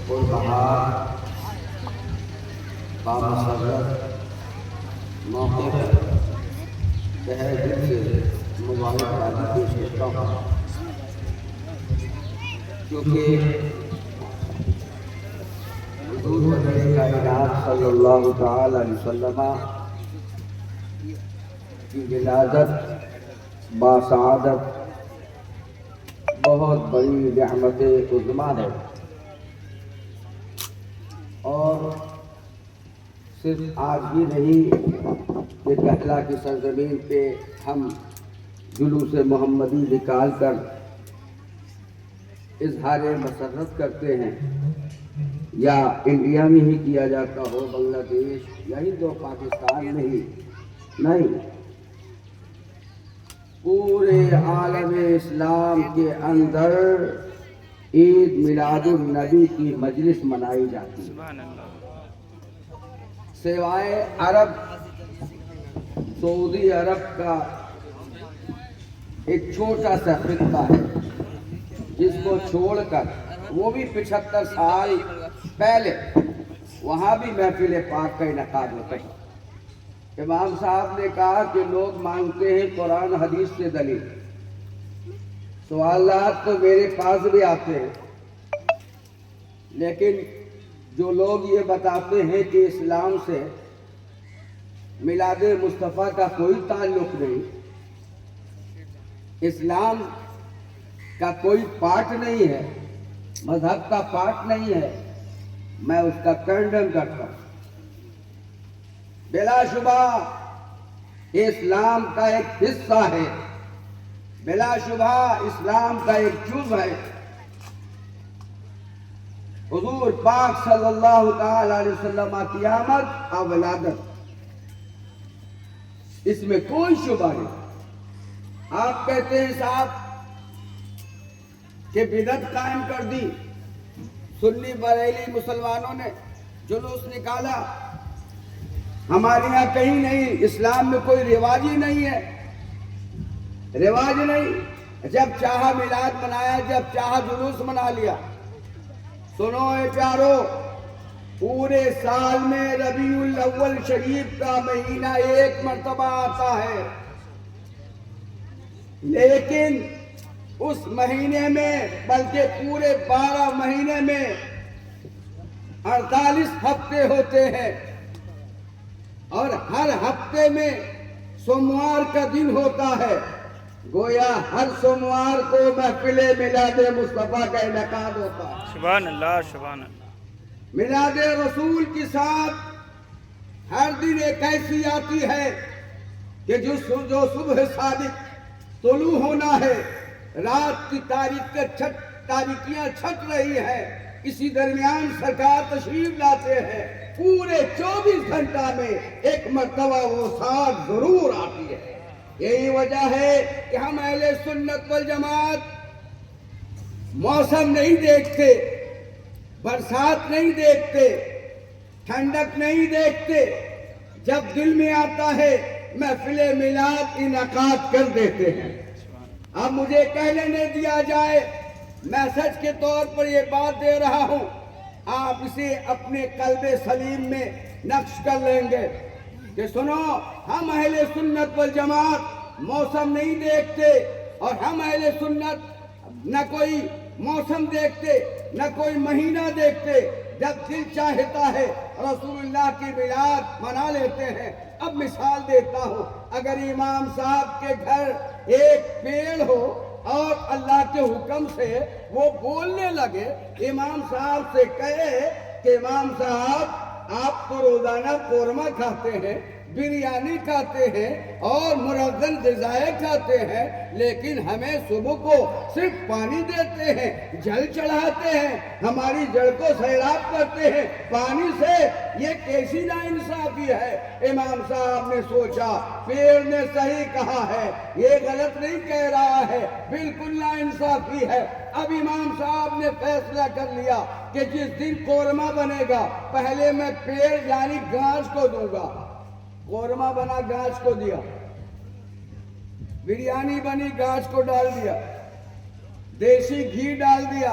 پربہار بامسرت موقع پر تہہ دل سے مبارکباد پیش کرتا ہوں، کیونکہ حضور کائنات صلی اللہ تعالی علیہ وسلم کی ولادت باسعادت بہت بڑی نعمت عظمیٰ ہے، اور صرف آج ہی نہیں کہ کہلا کی سرزمین پہ ہم جلوس محمدی نکال کر اظہار مسرت کرتے ہیں، یا انڈیا میں ہی کیا جاتا ہو، بنگلہ دیش یا ہند و پاکستان میں ہی نہیں، پورے عالم اسلام کے اندر عید میلاد النبی کی مجلس منائی جاتی ہے، سوائے عرب سعودی عرب کا ایک چھوٹا سا خطہ ہے جس کو چھوڑ کر، وہ بھی 75 سال پہلے وہاں بھی محفل پاک کا انعقاد ہوتا ہے۔ امام صاحب نے کہا کہ لوگ مانگتے ہیں قرآن حدیث سے دلیل، سوالات تو میرے پاس بھی آتے ہیں، لیکن جو لوگ یہ بتاتے ہیں کہ اسلام سے میلاد مصطفیٰ کا کوئی تعلق نہیں، اسلام کا کوئی پارٹ نہیں ہے، مذہب کا پارٹ نہیں ہے، میں اس کا کنڈم کرتا ہوں۔ بلا شبہ اسلام کا ایک حصہ ہے، بلا شبہ اسلام کا ایک جز ہے۔ حضور پاک صلی اللہ تعالی علیہ وسلم کی آمد اور ولادت، اس میں کوئی شبہ نہیں۔ آپ کہتے ہیں صاحب کہ بدعت قائم کر دی، سنی بریلی مسلمانوں نے جلوس نکالا، ہمارے یہاں کہیں نہیں، اسلام میں کوئی رواج ہی نہیں ہے، رواج نہیں، جب چاہا میلاد منایا، جب چاہا جلوس منا لیا۔ سنو اے پیارو، پورے سال میں ربیع الاول شریف کا مہینہ ایک مرتبہ آتا ہے، لیکن اس مہینے میں، بلکہ پورے 12 مہینے میں 48 ہفتے ہوتے ہیں، اور ہر ہفتے میں سوموار کا دن ہوتا ہے، گویا ہر سوموار کو محفل میلاد مصطفیٰ کا انعقاد ہوتا ہے۔ سبحان اللہ، سبحان اللہ۔ میلاد رسول کے ساتھ ہر دن ایک ایسی آتی ہے کہ جو صبح صادق طلوع ہونا ہے، رات کی تاریکیاں چھٹ رہی ہے، اسی درمیان سرکار تشریف لاتے ہیں، پورے 24 گھنٹہ میں ایک مرتبہ وہ ساتھ ضرور آتی ہے۔ یہی وجہ ہے کہ ہم اہل سنت والجماعت موسم نہیں دیکھتے، برسات نہیں دیکھتے، ٹھنڈک نہیں دیکھتے، جب دل میں آتا ہے محفل میلاد انعقاد کر دیتے ہیں۔ اب مجھے کہنے نہ دیا جائے، میسج کے طور پر یہ بات دے رہا ہوں، آپ اسے اپنے قلب سلیم میں نقش کر لیں گے کہ سنو، ہم اہل سنت والجماعت موسم نہیں دیکھتے، اور ہم اہل سنت نہ کوئی موسم دیکھتے نہ کوئی مہینہ دیکھتے، جب دل چاہتا ہے رسول اللہ کی میلاد منا لیتے ہیں۔ اب مثال دیتا ہوں، اگر امام صاحب کے گھر ایک پیڑ ہو اور اللہ کے حکم سے وہ بولنے لگے، امام صاحب سے کہے کہ امام صاحب آپ تو روزانہ قورمہ کھاتے ہیں، بریانی کھاتے ہیں اور مرغن غذائیں کھاتے ہیں، لیکن ہمیں صبح کو صرف پانی دیتے ہیں، جل چڑھاتے ہیں، ہماری جڑ کو سیراب کرتے ہیں پانی سے، یہ کیسی ناانصافی ہے؟ امام صاحب نے سوچا پیڑ نے صحیح کہا ہے، یہ غلط نہیں کہہ رہا ہے، بالکل ناانصافی ہے۔ اب امام صاحب نے فیصلہ کر لیا کہ جس دن قورمہ بنے گا، پہلے میں پیڑ یعنی گھاس کو دوں گا۔ قورمہ بنا، گھاس کو دیا، بریانی بنی، گھاس کو ڈال دیا، دیسی گھی ڈال دیا،